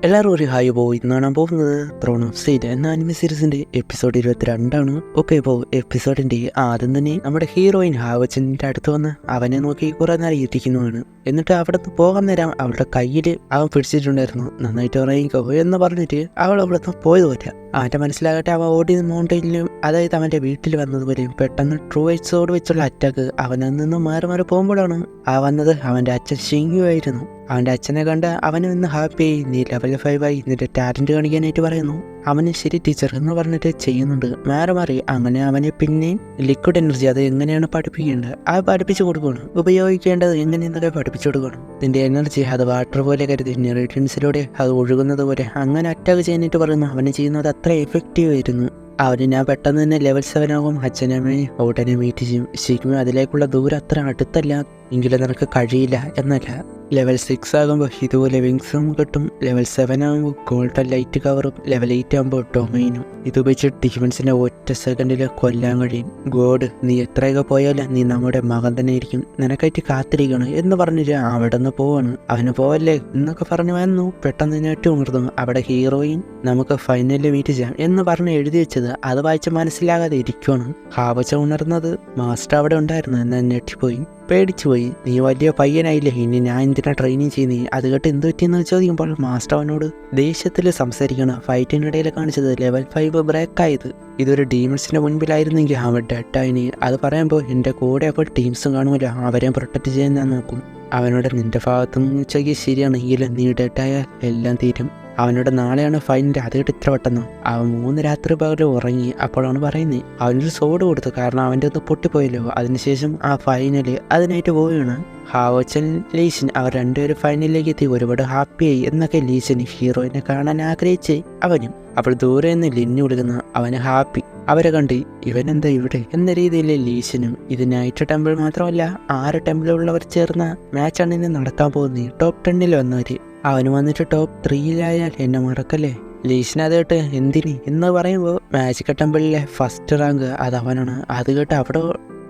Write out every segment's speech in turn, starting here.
എല്ലാവരും ഒരു ഹായ് പോയി ഇന്നാണ് പോകുന്നത് ത്രോൺ ഓഫ് സ്റ്റേറ്റ് എന്ന അനിമി സീരീസിന്റെ എപ്പിസോഡ് 22 ഓക്കെ. ഇപ്പോൾ എപ്പിസോഡിന്റെ ആദ്യം തന്നെ നമ്മുടെ ഹീറോയിൻ ഹാവച്ചന്റെ അടുത്ത് വന്ന് അവനെ നോക്കി കുറെ നേരം ഇരിക്കുന്നതാണ്. എന്നിട്ട് അവിടെ നിന്ന് പോകാൻ നേരം അവളുടെ കയ്യിൽ അവൻ പിടിച്ചിട്ടുണ്ടായിരുന്നു. നന്നായിട്ട് ഉറങ്ങിക്കോ എന്ന് പറഞ്ഞിട്ട് അവൾ അവിടെ നിന്ന് പോയത് പോലെ അവന്റെ മനസ്സിലാകട്ടെ അവൻ ഓടി മൗണ്ടൈനിലും അതായത് അവന്റെ വീട്ടിൽ വന്നതുപോലെയും പെട്ടെന്ന് ട്രൂവൈറ്റ്സോട് വെച്ചുള്ള അറ്റാക്ക് അവനിൽ നിന്ന് മാറി മാറി പോകുമ്പോഴാണ് ആ വന്നത് അവന്റെ അച്ഛൻ ഷിങ്കു ആയിരുന്നു. അവൻ്റെ അച്ഛനെ കണ്ട് അവന് ഇന്ന് ഹാപ്പിയായി. നീ ലെവൽ 5 ആയി, നിന്റെ ടാലൻറ്റ് കാണിക്കാനായിട്ട് പറയുന്നു. അവന് ശരി ടീച്ചർ എന്ന് പറഞ്ഞിട്ട് ചെയ്യുന്നുണ്ട്. മാറി അങ്ങനെ അവനെ പിന്നെ ലിക്വിഡ് എനർജി അത് എങ്ങനെയാണ് പഠിപ്പിക്കേണ്ടത് അത് പഠിപ്പിച്ചു കൊടുക്കണം, ഉപയോഗിക്കേണ്ടത് എങ്ങനെയെന്നൊക്കെ പഠിപ്പിച്ചു കൊടുക്കണം. നിന്റെ എനർജി അത് വാട്ടർ പോലെ കരുതി റേഡിയൻസിലൂടെ അത് ഒഴുകുന്നത് പോലെ അങ്ങനെ അറ്റാക്ക് ചെയ്യാനായിട്ട് പറയുന്നു. അവന് ചെയ്യുന്നത് അത്ര എഫക്റ്റീവ് ആയിരുന്നു. അവന് ഞാൻ പെട്ടെന്ന് തന്നെ ലെവൽ 7 ആകും. അച്ഛനമ്മയെ ഉടനെ മീറ്റ് ചെയ്യും. ശരിക്കും അതിലേക്കുള്ള ദൂരം അത്ര അടുത്തല്ല എങ്കിലും നിനക്ക് കഴിയില്ല എന്നല്ല. ലെവൽ 6 ആകുമ്പോൾ ഇതുപോലെ വിങ്സും കിട്ടും. ലെവൽ 7 ആകുമ്പോൾ ഗോൾഡൻ ലൈറ്റ് കവറും. ലെവൽ 8 ആകുമ്പോൾ ഡൊമൈനും. ഇത് വെച്ച് ഡിഫൻസിനെ ഒറ്റ സെക്കൻഡിൽ കൊല്ലാൻ കഴിയും. ഗോഡ്, നീ എത്രയൊക്കെ പോയാലും നീ നമ്മുടെ മകൻ തന്നെ ആയിരിക്കും, നിനക്കായിട്ട് കാത്തിരിക്കണം എന്ന് പറഞ്ഞിട്ട് അവിടെ നിന്ന് പോവാണ്. അവന് പോവല്ലേ എന്നൊക്കെ പറഞ്ഞു വന്നു. പെട്ടെന്ന് നെറ്റ് ഉണർന്നു. അവിടെ ഹീറോയിൻ നമുക്ക് ഫൈനലിൽ മീറ്റ് ചെയ്യാം എന്ന് പറഞ്ഞ് എഴുതി വെച്ചത് അത് വായിച്ച് മനസ്സിലാകാതെ ഇരിക്കുകയാണ്. ഹാവച്ച ഉണർന്നത് മാസ്റ്റർ അവിടെ ഉണ്ടായിരുന്നു എന്നാൽ ഞെട്ടിപ്പോയി, പേടിച്ചുപോയി. നീ വലിയ പയ്യനായില്ലേ, ഇനി ഞാൻ എന്തിനാ ട്രെയിനിങ് ചെയ്യുന്നേ, അത് കേട്ട് എന്ത് പറ്റിയെന്ന് ചോദിക്കുമ്പോൾ മാസ്റ്റർ അവനോട് ദേഷ്യത്തിൽ സംസാരിക്കണം. ഫൈറ്റിനിടയിൽ കാണിച്ചത് ലെവൽ 5 ബ്രേക്കായത്. ഇതൊരു ഡീമൺസിന്റെ മുൻപിലായിരുന്നെങ്കിൽ അവൻ ഡെഡായിനി. അത് പറയുമ്പോൾ എൻ്റെ കൂടെ അപ്പോൾ ടീംസും കാണുമല്ലോ, അവരെയും പ്രൊട്ടക്ട് ചെയ്യാൻ ഞാൻ നോക്കും. അവനോട് നിന്റെ ഭാഗത്തുനിന്ന് ചോദിക്കുക ശരിയാണെങ്കിലും നീ ഡെഡായാൽ എല്ലാം തീരും. അവനോട് നാളെയാണ് ഫൈനൽ, അത് കേട്ട് ഇത്ര പെട്ടെന്ന്. അവൻ 3 രാത്രി പകരം ഉറങ്ങി. അപ്പോഴാണ് പറയുന്നത് അവനൊരു സോഡ് കൊടുത്തു, കാരണം അവൻ്റെ ഒന്ന് പൊട്ടിപ്പോയല്ലോ. അതിനുശേഷം ആ ഫൈനല് അതിനായിട്ട് പോവുകയാണ്. ഹാവച്ചൻ ലീസൻ അവർ രണ്ടുപേരും ഫൈനലിലേക്ക് എത്തി. ഒരുപാട് ഹാപ്പിയായി എന്നൊക്കെ ലീസൻ ഹീറോയിനെ കാണാൻ ആഗ്രഹിച്ച് അവനും. അപ്പോൾ ദൂരെ നിന്ന് ലിന്നു വിളിക്കുന്ന അവന് ഹാപ്പി. അവരെ കണ്ട് ഇവനെന്താ ഇവിടെ എന്ന രീതിയിൽ ലീസനും. ഇത് നൈറ്റ് ടെമ്പിൾ മാത്രമല്ല 6 ടെമ്പിളുള്ളവർ ചേർന്ന മാച്ചാണ് ഇന്ന് നടക്കാൻ പോകുന്നത്. ടോപ്പ് 10 വന്നവര്. അവന് വന്നിട്ട് ടോപ്പ് 3 എന്നെ മറക്കല്ലേ. ലീസൻ അത് കേട്ട് എന്തിന് എന്ന് പറയുമ്പോൾ മാജിക് ടെമ്പിളിലെ ഫസ്റ്റ് റാങ്ക് അത് അവനാണ്. അത് കേട്ട് അവിടെ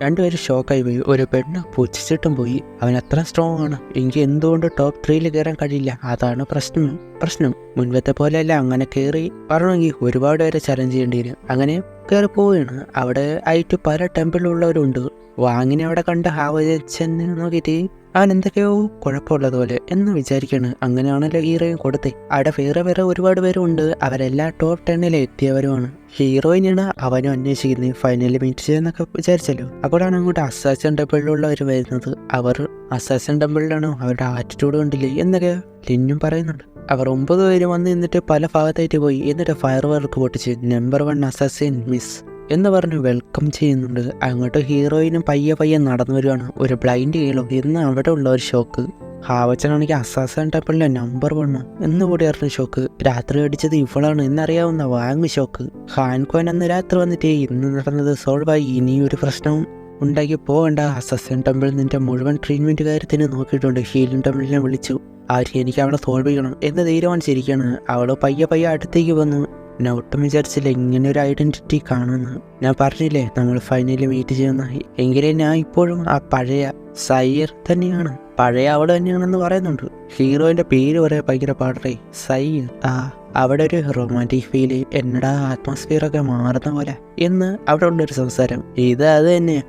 രണ്ടുപേരും ഷോക്കായി പോയി. ഒരു പെണ്ണ് പുച്ഛിച്ചിട്ടും പോയി. അവൻ അത്ര സ്ട്രോങ് ആണ്, എനിക്ക് എന്തുകൊണ്ട് ടോപ്പ് 3 കയറാൻ കഴിയില്ല, അതാണ് പ്രശ്നം. മുൻപത്തെ പോലെയല്ല, അങ്ങനെ കയറി പറഞ്ഞെങ്കിൽ ഒരുപാട് പേരെ ചലഞ്ച് ചെയ്യേണ്ടി വരും. അങ്ങനെ കയറി പോവുകയാണ്. അവിടെ ആയിട്ട് പല ടെമ്പിളുള്ളവരുണ്ട്. വാങ്ങിനെ അവിടെ കണ്ട ഹാവച്ചനെ നോക്കിയിട്ട് അവൻ എന്തൊക്കെയോ കുഴപ്പമുള്ളതുപോലെ എന്ന് വിചാരിക്കുകയാണ്. അങ്ങനെയാണല്ലോ ഹീറോയിൻ കൊടുത്തേ. അവിടെ വേറെ ഒരുപാട് പേരുണ്ട്. അവരെല്ലാം ടോപ്പ് 10 എത്തിയവരുമാണ്. ഹീറോയിനാണ് അവനും അന്വേഷിക്കുന്നത്. ഫൈനലിൽ മീറ്റ് ചെയ്യുന്നൊക്കെ വിചാരിച്ചല്ലോ. അപ്പോഴാണ് അങ്ങോട്ട് അസാസിൻ ടെമ്പിളിലുള്ളവർ വരുന്നത്. അവർ അസാസിൻ ടെമ്പിളിലാണ്, അവരുടെ ആറ്റിറ്റ്യൂഡ് കണ്ടില്ലേ എന്നൊക്കെ ലിന്നും പറയുന്നുണ്ട്. അവർ 9 പേര് വന്ന് നിന്നിട്ട് പല ഭാഗത്തായിട്ട് പോയി. എന്നിട്ട് ഫയർ വർക്ക് പൊട്ടിച്ച് നമ്പർ 1 അസാസിൻ മിസ് എന്ന് പറഞ്ഞ് വെൽക്കം ചെയ്യുന്നുണ്ട്. അങ്ങോട്ട് ഹീറോയിനും പയ്യെ നടന്നു വരുവാണ്. ഒരു ബ്ലൈൻഡ് കേളോ എന്ന് അവിടെ ഉള്ള ഒരു ഷോക്ക്. ഹാവച്ചനാണെങ്കിൽ അസാസിൻ ടെമ്പിളിലെ നമ്പർ 1 എന്ന് കൂടി അറിഞ്ഞ ഷോക്ക്. രാത്രി അടിച്ചത് ഇവളാണ് എന്നറിയാവുന്ന വാങ്ങ് ഷോക്ക്. ഹാൻകോൻ അന്ന് രാത്രി വന്നിട്ട് ഇന്ന് നടന്നത് സോൾവായി, ഇനിയൊരു പ്രശ്നവും ഉണ്ടാക്കി പോകണ്ട. അസാസിൻ ടെമ്പിൾ നിന്റെ മുഴുവൻ ട്രീറ്റ്മെന്റ് കാര്യത്തിന് നോക്കിയിട്ടുണ്ട്. ഹീലിംഗ് ടെമ്പിളിനെ വിളിച്ചു. എനിക്ക് അവളെ സോൾവ് ചെയ്യണം എന്ന് തീരുമാനിച്ചിരിക്കുകയാണ്. അവള് പയ്യെ അടുത്തേക്ക് വന്നു. ഞാൻ ഒട്ടും വിചാരിച്ചില്ല ഇങ്ങനെ ഒരു ഐഡന്റിറ്റി കാണുമെന്ന്. ഞാൻ പറഞ്ഞില്ലേ നമ്മൾ ഫൈനലിൽ മീറ്റ് ചെയ്യുന്നതായി. എങ്കിലും ഞാൻ ഇപ്പോഴും ആ പഴയ സയ്യർ തന്നെയാണ്, പഴയ അവൾ തന്നെയാണെന്ന് പറയുന്നുണ്ട്. ഹീറോയിന്റെ പേര് പറയാൻ ഭയങ്കര പാടേ, സയ്യർ. അവിടെ ഒരു റൊമാൻറ്റിക് ഫീല്, എന്നടാ അറ്റ്മോസ്ഫിയറൊക്കെ മാറുന്ന പോലെ എന്ന് അവിടെ ഉള്ളൊരു സംസാരം. അത് തന്നെ.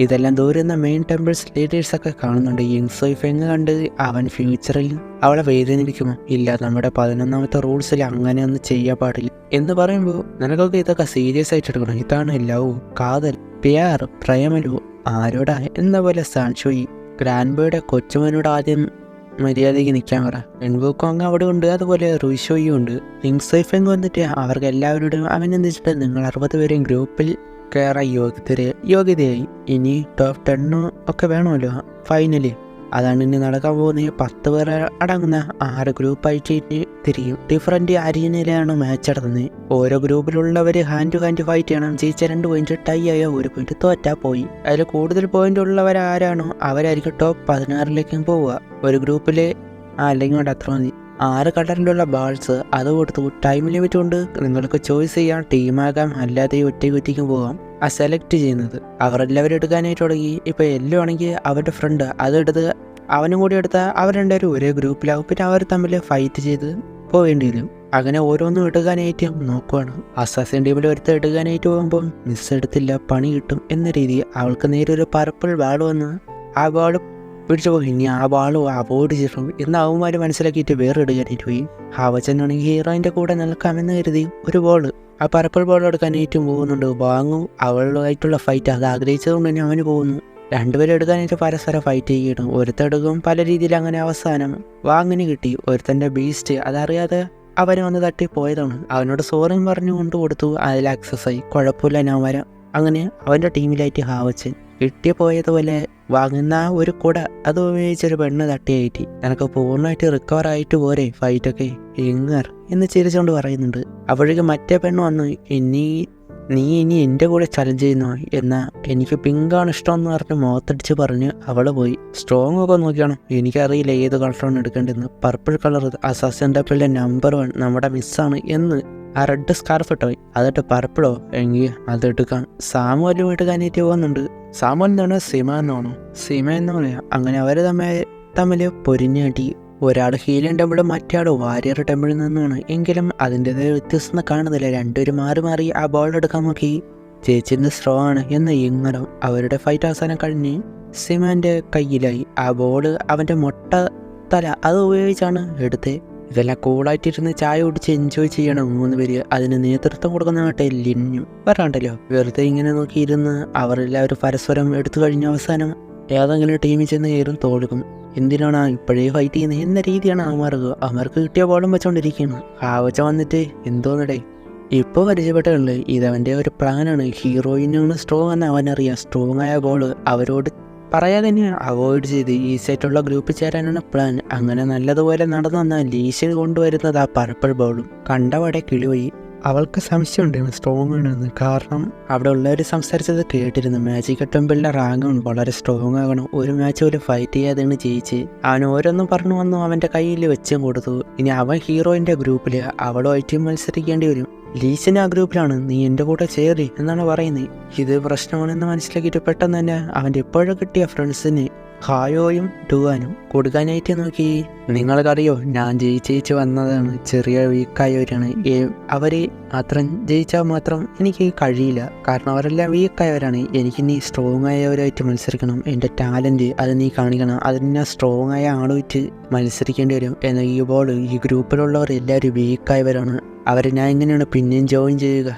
ഇതെല്ലാം ദൂരുന്ന മെയിൻ ടെമ്പിൾസ് ലീഡേഴ്സൊക്കെ കാണുന്നുണ്ട്. യിങ്സോയ്ഫെങ് കണ്ട് അവൻ ഫ്യൂച്ചറിൽ അവളെ വേദനിപ്പിക്കുമോ? ഇല്ല, നമ്മുടെ 11ാമത്തെ റൂൾസിൽ അങ്ങനെയൊന്നും ചെയ്യാൻ പാടില്ല എന്ന് പറയുമ്പോൾ നിനക്കൊക്കെ ഇതൊക്കെ സീരിയസ് ആയിട്ട് എടുക്കണം. ഇതാണ് ലവ്, കാതൽ, പ്യാർ, പ്രേമലോ, ആരോടാ എന്ന പോലെ സാൻഷോയി ഗ്രാൻഡ്ബോയുടെ കൊച്ചുമോനോട് ആദ്യം മര്യാദയ്ക്ക് നിൽക്കാൻ പറ. എൻവോക്കോങ് അവിടെ ഉണ്ട്, അതുപോലെ റുയിഷോയും ഉണ്ട്. യിങ്സോയ്ഫെങ് വന്നിട്ട് അവർക്ക് എല്ലാവരോടും അവൻ എന്തിച്ചിട്ട് നിങ്ങൾ 60 പേരെയും ഗ്രൂപ്പിൽ കയറാൻ യോഗ്യതയായി. ഇനി ടോപ്പ് 10 ഒക്കെ വേണമല്ലോ ഫൈനല്. അതാണ് ഇനി നടക്കാൻ പോകുന്നത്. 10 പേർ അടങ്ങുന്ന 6 ഗ്രൂപ്പായിട്ട് തിരിയും. ഡിഫറൻറ്റ് അരീനയിലാണ് മാച്ച് നടത്തുന്നത്. ഓരോ ഗ്രൂപ്പിലുള്ളവർ ഹാൻഡ് ടു ഹാൻഡ് ഫൈറ്റ് ചെയ്യണം. ജയിച്ച 2 പോയിന്റ്, ടൈ ആയോ 1 പോയിന്റ്, തോറ്റാ പോയി. അതിൽ കൂടുതൽ പോയിന്റ് ഉള്ളവരാരാണോ അവരായിരിക്കും ടോപ്പ് 16ലേക്കും പോവുക. ഒരു ഗ്രൂപ്പിൽ അല്ലെങ്കിൽ അത്ര മതി. 6 കളറിലുള്ള ബാൾസ് അത് കൊടുത്തു. ടൈം ലിമിറ്റ് കൊണ്ട് നിങ്ങൾക്ക് ചോയ്സ് ചെയ്യാം, ടീമാകാം, അല്ലാതെ ഒറ്റയ്ക്കും പോകാം. സെലക്ട് ചെയ്യുന്നത് അവരെല്ലാവരും എടുക്കാനായിട്ട് തുടങ്ങി. ഇപ്പോൾ എല്ലോ ആണെങ്കിൽ അവരുടെ ഫ്രണ്ട് അതെടുത്ത് അവനും കൂടി എടുത്താൽ അവർ രണ്ടുപേരും ഒരേ ഗ്രൂപ്പിലാവും. പിന്നെ അവർ തമ്മിൽ ഫൈറ്റ് ചെയ്ത് പോവേണ്ടി വരും. അങ്ങനെ ഓരോന്നും എടുക്കാനായിട്ട് നോക്കുവാണ്. അസാസിൻ ടീമിൽ ഒരുത്ത എടുക്കാനായിട്ട് പോകുമ്പോൾ മിസ് എടുത്തില്ല, പണി കിട്ടും എന്ന രീതി അവൾക്ക് നേരെ ഒരു പർപ്പിൾ ബാൾ വന്ന് ആ ബാൾ പിടിച്ചു പോയി. ഇനി ആ ബാൾ അവോയ്ഡ് ചെയ്യണം എന്ന് അവന്മാർ മനസ്സിലാക്കിയിട്ട് വേറെ എടുക്കാനായിട്ട് പോയി. ഹാവച്ചനാണെങ്കിൽ ഹീറോയിൻ്റെ കൂടെ നിൽക്കാമെന്ന് കരുതി ഒരു ബോൾ ആ പർപ്പിൾ ബോൾ എടുക്കാനായിട്ടും പോകുന്നുണ്ട്. വാങ്ങും അവളുമായിട്ടുള്ള ഫൈറ്റ് അത് ആഗ്രഹിച്ചതുകൊണ്ട് തന്നെ അവന് പോകുന്നു. രണ്ടുപേരും എടുക്കാനായിട്ട് പരസ്പരം ഫൈറ്റ് ചെയ്യണം. ഒരുത്തെടുക്കും പല രീതിയിൽ. അങ്ങനെ അവസാനം വാങ്ങിന് കിട്ടി. ഒരുത്തൻ്റെ ബീസ്റ്റ് അതറിയാതെ അവനെ വന്ന് തട്ടി പോയതാണ്. അവനോട് സോറിയും പറഞ്ഞു കൊണ്ട് കൊടുത്തു. അതിൽ ആക്സസ് ആയി, കുഴപ്പമില്ല ഞാൻ വരാം. അങ്ങനെ അവൻ്റെ ടീമിലായിട്ട് ഹാവച്ചൻ കിട്ടിയ പോയതുപോലെ വാങ്ങുന്ന ഒരു കുട അത് ഉപയോഗിച്ചൊരു പെണ്ണ് തട്ടിയായിട്ട് എനിക്ക് പൂർണ്ണമായിട്ട് റിക്കവർ ആയിട്ട് പോരെ ഫൈറ്റൊക്കെ എങ്ങർ എന്ന് ചിരിച്ചുകൊണ്ട് പറയുന്നുണ്ട്. അപ്പോഴേക്കും മറ്റേ പെണ്ണ് വന്നു, നീ ഇനി എൻ്റെ കൂടെ ചലഞ്ച് ചെയ്യുന്നോ എന്നാ എനിക്ക് പിങ്കാണ് ഇഷ്ടമെന്ന് പറഞ്ഞ് മുഖത്തടിച്ച് പറഞ്ഞ് അവൾ പോയി. സ്ട്രോങ് ഒക്കെ നോക്കിയാണ്, എനിക്കറിയില്ല ഏത് കളറാണ് എടുക്കേണ്ടതെന്ന്. പർപ്പിൾ കളർ അസാസിൻ ടപ്പിളിൻ്റെ നമ്പർ 1 നമ്മുടെ മിസ്സാണ് എന്ന് ആ റെഡ് സ്കാർഫ് ഇട്ടോയി. അതിട്ട് പർപ്പിളോ എങ്കിൽ അതെടുക്കാം. സാമുവലും എടുക്കാനായിട്ട് പോകുന്നുണ്ട്. സാമുവൽ എന്നാണ് സിമ എന്ന് പറയാം. അങ്ങനെ അവർ തമ്മിൽ പൊരിഞ്ഞാട്ടി. ഒരാൾ ഹീലിംഗ് ടെമ്പിൾ, മറ്റേ ആൾ വാരിയർ ടെമ്പിളിൽ നിന്നാണ്. എങ്കിലും അതിൻ്റെതായ വ്യത്യസ്തത കാണുന്നില്ല. രണ്ടുപേരും മാറി ആ ബോൾ എടുക്കാൻ നോക്കി. ചേച്ചിൻ്റെ സ്ട്രോ ആണ് എന്ന് ഇങ്ങനെ അവരുടെ ഫൈറ്റ് അവസാനം കഴിഞ്ഞ് സിമാൻ്റെ കയ്യിലായി. ആ ബോൾ അവൻ്റെ മൊട്ട തല അത് ഉപയോഗിച്ചാണ് എടുത്തത്. ഇതെല്ലാം കൂളായിട്ടിരുന്ന് ചായ കുടിച്ച് എൻജോയ് ചെയ്യണം 3 പേര്. അതിന് നേതൃത്വം കൊടുക്കുന്നതാട്ടെ ലിന്നും വരാണ്ടല്ലോ. വെറുതെ ഇങ്ങനെ നോക്കിയിരുന്ന് അവരെല്ലാവരും പരസ്പരം എടുത്തു കഴിഞ്ഞ അവസാനം ഏതെങ്കിലും ടീമിൽ ചെന്ന് കയറും തോൽക്കും. എന്തിനാണ് ഇപ്പോഴേ ഫൈറ്റ് ചെയ്യുന്നത് എന്ന രീതിയാണ് അവർക്ക് കിട്ടിയ ബോളും വെച്ചോണ്ടിരിക്കുകയാണ്. ഹാവച്ച വന്നിട്ട് എന്തോന്നടേ ഇപ്പോൾ പരിചയപ്പെട്ടുള്ളത് ഇതവൻ്റെ ഒരു പ്ലാനാണ്. ഹീറോയിനാണ് സ്ട്രോങ് എന്ന് അവനറിയാം. സ്ട്രോങ് ആയ ബോൾ അവരോട് പറയാതെ തന്നെ അവോയ്ഡ് ചെയ്ത് ഈസിയായിട്ടുള്ള ഗ്രൂപ്പിൽ ചേരാനാണ് പ്ലാൻ. അങ്ങനെ നല്ലതുപോലെ നടന്നു വന്നാൽ ലീശ കൊണ്ടുവരുന്നത് ആ പർപ്പിൾ ബോളും കണ്ടവടെ കിളിപോയി. അവൾക്ക് സംശയമുണ്ടായിരുന്നു സ്ട്രോങ് ആണെന്ന്. കാരണം അവിടെ ഉള്ളവർ സംസാരിച്ചത് കേട്ടിരുന്നു. മാജിക് ടെമ്പിളിൻ്റെ റാങ്കാണ് വളരെ സ്ട്രോങ് ആകണം. ഒരു മാച്ച് പോലും ഫൈറ്റ് ചെയ്യാതെയാണ് ജയിച്ച്. അവൻ ഓരോന്നും പറഞ്ഞു വന്നു അവൻ്റെ കയ്യിൽ വെച്ചും കൊടുത്തു. ഇനി അവൻ ഹീറോയിൻ്റെ ഗ്രൂപ്പിൽ അവളുമായിട്ട് മത്സരിക്കേണ്ടി വരും. ലീസിന് ആ ഗ്രൂപ്പിലാണ്. നീ എൻ്റെ കൂടെ ചേരി എന്നാണ് പറയുന്നത്. ഇത് പ്രശ്നമാണെന്ന് മനസ്സിലാക്കിയിട്ട് പെട്ടെന്ന് തന്നെ അവൻ്റെ ഇപ്പോഴും കിട്ടിയ ഫ്രണ്ട്സിന് ഹായോയും ഡുവാനും കൊടുക്കാനായിട്ട് നോക്കി. നിങ്ങൾക്കറിയോ ഞാൻ ജയിച്ച് വന്നതാണ്. ചെറിയ വീക്കായവരാണ് അവർ. അത്രയും ജയിച്ചാൽ മാത്രം എനിക്ക് കഴിയില്ല. കാരണം അവരെല്ലാം വീക്കായവരാണ്. എനിക്ക് നീ സ്ട്രോങ് ആയവരായിട്ട് മത്സരിക്കണം. എൻ്റെ ടാലൻറ്റ് അത് നീ കാണിക്കണം. അതിന് ഞാൻ സ്ട്രോങ് ആയ ആളുമായിട്ട് മത്സരിക്കേണ്ടി വരും. എന്നാൽ ഈ ബോൾ ഈ ഗ്രൂപ്പിലുള്ളവർ എല്ലാവരും വീക്കായവരാണ്. അവരെ ഞാൻ എങ്ങനെയാണ് പിന്നെയും ജോയിൻ ചെയ്യുക?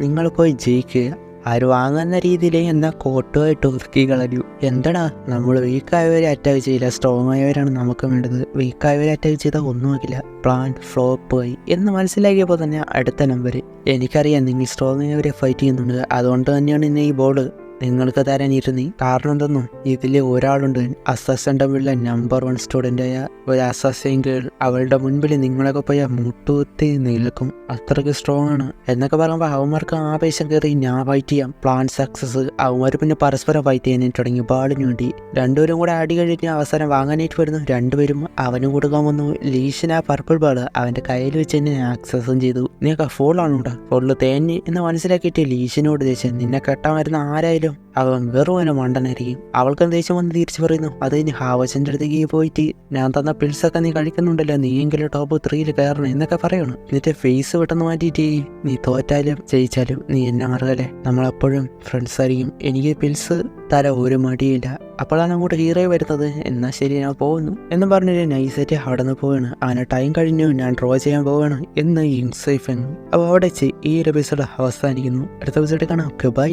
നിങ്ങൾ പോയി ജയിക്കുക. ആര് വാങ്ങുന്ന രീതിയിൽ എന്നാൽ കോട്ടുമായിട്ട് ഉറുക്കി കളഞ്ഞു. എന്താടാ നമ്മൾ വീക്കായവരെ അറ്റാക്ക് ചെയ്യില്ല, സ്ട്രോങ് ആയവരാണ് നമുക്ക് വേണ്ടത്. വീക്കായവരെ അറ്റാക്ക് ചെയ്താൽ ഒന്നും ആക്കില്ല. പ്ലാൻ ഫ്ലോപ്പ് ആയി എന്ന് മനസ്സിലാക്കിയപ്പോൾ തന്നെ അടുത്ത നമ്പർ, എനിക്കറിയാം നിങ്ങൾ സ്ട്രോങ് ആയവരെ ഫൈറ്റ് ചെയ്യുന്നുണ്ട്. അതുകൊണ്ട് തന്നെയാണ് ഇന്ന് ഈ ബോൾ നിങ്ങൾക്ക് തരാനിരുന്നി. കാരണം എന്തെന്നോ ഇതിൽ ഒരാളുണ്ട് അസാസിൻ ടെമ്പിളിലെ നമ്പർ 1 സ്റ്റുഡൻ്റായ ഒരു അസാസിൻ ഗേൾ. അവളുടെ മുൻപിൽ നിങ്ങളൊക്കെ പോയാൽ മുട്ടുകുത്തി നിൽക്കും. അത്രയ്ക്ക് സ്ട്രോങ് ആണ് എന്നൊക്കെ പറയുമ്പോൾ അവന്മാർക്ക് ആവേശം കയറി ഞാൻ ഫൈറ്റ് ചെയ്യാം. Plan success. അവന്മാർ പിന്നെ പരസ്പരം ഫൈറ്റ് ചെയ്യാനായിട്ട് തുടങ്ങി ബാളിന് വേണ്ടി. രണ്ടുപേരും കൂടെ അടി കഴിഞ്ഞ് അവസാനം വാങ്ങാനായിട്ട് വരുന്നു. രണ്ടുപേരും അവന് കൊടുക്കാൻ വന്നു. ലീഷിന് ആ പർപ്പിൾ ബാൾ അവൻ്റെ കയ്യിൽ വെച്ച് തന്നെ ആക്സസും ചെയ്തു. നീയൊക്കെ ഫോളാണോടാ, ഫോളിൽ തേഞ്ഞ് എന്ന് മനസ്സിലാക്കിയിട്ട് ലീഷിനോട് ദേഷ്യം. നിന്നെ കെട്ടാൻ വരുന്ന ആരായാലും അവൻ വെറും മണ്ടനായിരിക്കും. അവൾക്ക് ദേഷ്യം വന്ന് തിരിച്ചു പറയുന്നു. അത് ഇനി ഹാവച്ചൻ്റെ അടുത്തേക്ക് പോയിട്ട് ഞാൻ തന്ന പിൽസൊക്കെ നീ കഴിക്കുന്നുണ്ടല്ലോ, നീയെങ്കിലും ടോപ്പ് 3 കയറണം എന്നൊക്കെ പറയണം. എന്നിട്ട് ഫേസ് പെട്ടെന്ന് മാറ്റിയിട്ട് നീ തോറ്റാലും ജയിച്ചാലും നീ എന്നെ അറിയല്ലേ, നമ്മളെപ്പോഴും ഫ്രണ്ട്സ് ആയിരിക്കും. എനിക്ക് പിൽസ് തരാൻ ഒരു മടിയില്ല. അപ്പോഴാണ് അങ്ങോട്ട് ഹീറോ വരുന്നത്. എന്നാൽ ശരി ഞാൻ പോകുന്നു എന്ന് പറഞ്ഞിട്ട് നൈസായിട്ട് അവിടെ നിന്ന് പോവാണ്. അങ്ങനെ ടൈം കഴിഞ്ഞു, ഞാൻ ഡ്രോ ചെയ്യാൻ പോവാണ് എന്ന് ഇൻസൈഫ്. അപ്പോൾ അവിടെ വെച്ച് ഈ ഒരു എപ്പിസോഡ് അവസാനിക്കുന്നു. അടുത്ത എപ്പിസോഡ് കാണാം. ബൈ.